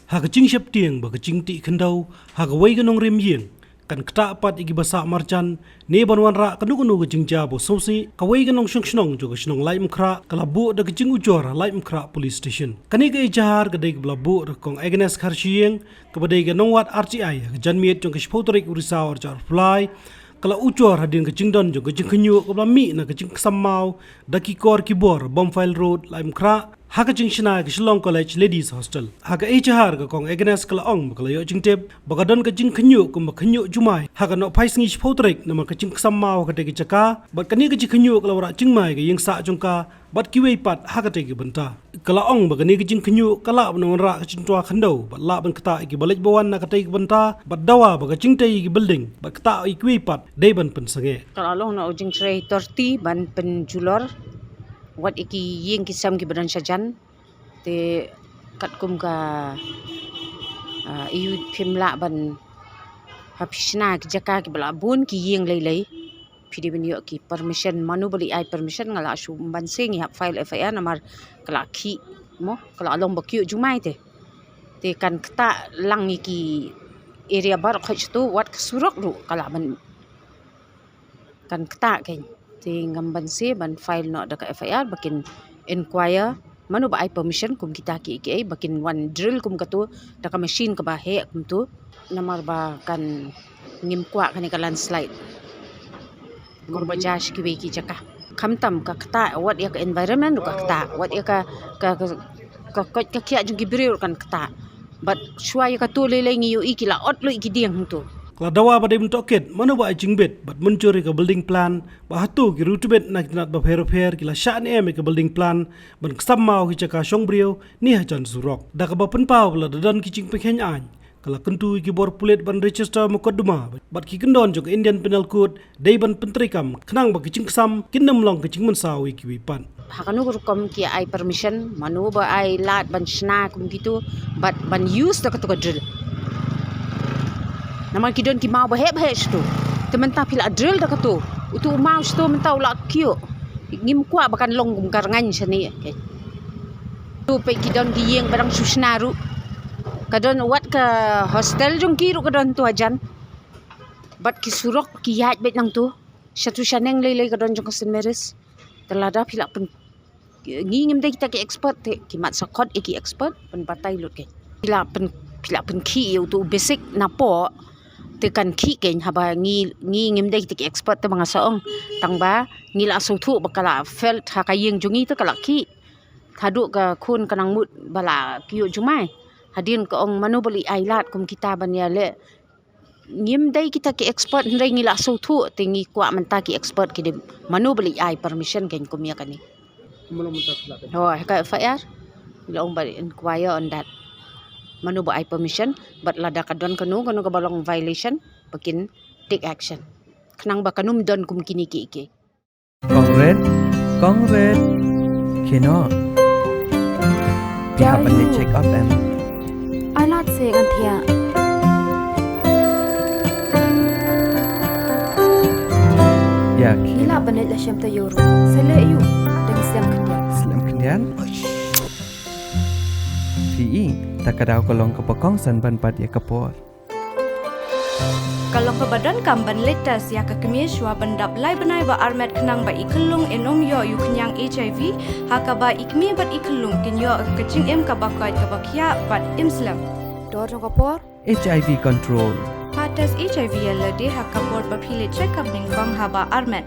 hak jing shep tieng ba jing ti khendau hak wei ganong rem yeng kan kta pat igi basa marjan ne banwan ra kanu kanu jing ja bo sosi ka wei ganong shung shnong jo shnong lai mkhra kala bu da jing ujor lai mkhra police station kani ga jahar ga dei bla bu kong agnes kharchieng ka badai ga nongwat RTI janmiet jong kishpotorik urisa or jar fly kala ujor hadin ga jingdon jo jing khnyu ka bla mi na ga jing sammau da ki kor ki bor bomfile road lai mkhra haka jing shina ga Shillong College Ladies Hostel haka jahar ga kong agnes kala ong kala yo jing tep bagadon ga jing khnyu kum khnyu jumai haka no phais ngi shpotorik na ma ka jing sammau ka te ga chaka bat kani ga jing khnyu kala wara jing mai ga yeng sa jongka bat ki wei pat haka te ga banta kala ong ba kani ga jing khnyu kala no ra ka jing twa khandau bat la ban kata ki balaj bawan na ka te ga banta bat dawa ba ga jing te gi building bat kata ki wei pat dei ban pen sange kala long na jing tray torti ban pen julor wat iki yeng kisam ki badan sajan te kat kum ka iu phimla ban hapishna ki jaka ki bala bun ki yeng lei phidi ben yo ki permission manu bali ai permission ngala su ban sing hap file FIR namar kala ki mo kala long bakyu jumai te kan kta lang ki area bar khoj tu wat surok ru kala ban kan kta ken te ngamban se ban file no da ka FIR bakin inquire manu ba ai permission kum kita ki bakin one drill kum katu da ka machine ka ba he kum tu namar ba kan ngim kwa kan ka landslide kum ba jash ki ki jaka khamtam ka kta wat ya ka environment ka kta wat ya ka kia jung ki brir kan kta but shwa ya ka tu le ngi yo ikila ot lo iki diang tu kala dawa ba dei toket manu ba jing bet bat muncuri ka building plan ba hatu ki route bet na kinat ba pher kila shan ka building plan ban ksammau ki chaka shongbrio ni ha chan surok da ka ba penpau kala dadan ki jing pekhen an kala kentu ki bor pulet ban register mukaddima bat ki kendon jok Indian Penal Code dei ban pentrikam khnang ba ki jing ksam kinnam long ki jing mensaw ki wipan hakanu rukom ki ai permission manu ba ai lat ban shna kum gitu but ban use da ka drill naman kidon ki mau baheb tu tementa pila drill da katu utu mau sto menta ula kio ngim kwa bakan long gum karangan sani okay. Tu pe kidon ki yeng barang susnaru kadon wat ka hostel jong kiru kadon tu ajan bat ki surok ki yat bet nang tu satu shaneng lele kadon jong St Mary's telada pila pen ngim de kita ki expert te ki mat sakot ki expert pen patai lut ke pila pen ki tu basic napo tekan ki ken haba ngi ngim dei tik expert te mga saong tangba ngila suthu bakala felt hakayeng jungi te kala ki thadu ka khun kanang mut bala kiyo jumai hadin ko ong manu bali ailat kum kita banya le ngim dei kita ki expert ndai ngila suthu te ngi kwa manta ki expert ki manu bali ai permission ken kum ya kani manu manta ho ka FIR ila ong bali inquire on that manu ba ai permission but lada kadon kanu ka balong violation bakin take action khnang ba kanum don kum kini ki Congress kino we have a check up them I not say kan thia ya ila banet la shem ta yoru sele yu deng slam kendian PE takadaw kolong kapakong san ban pat ya kapor kalau ke badan kamban letas ya ke kemishwa bandap lai benai ba armet kenang ba ikelung enom yo yu kenyang HIV hakaba ikmi bat ikelung kenyo kecing em kabakai kabakia bat imslam dor jong kapor HIV control patas HIV yalla de hakapor ba phile check up ning bang haba armet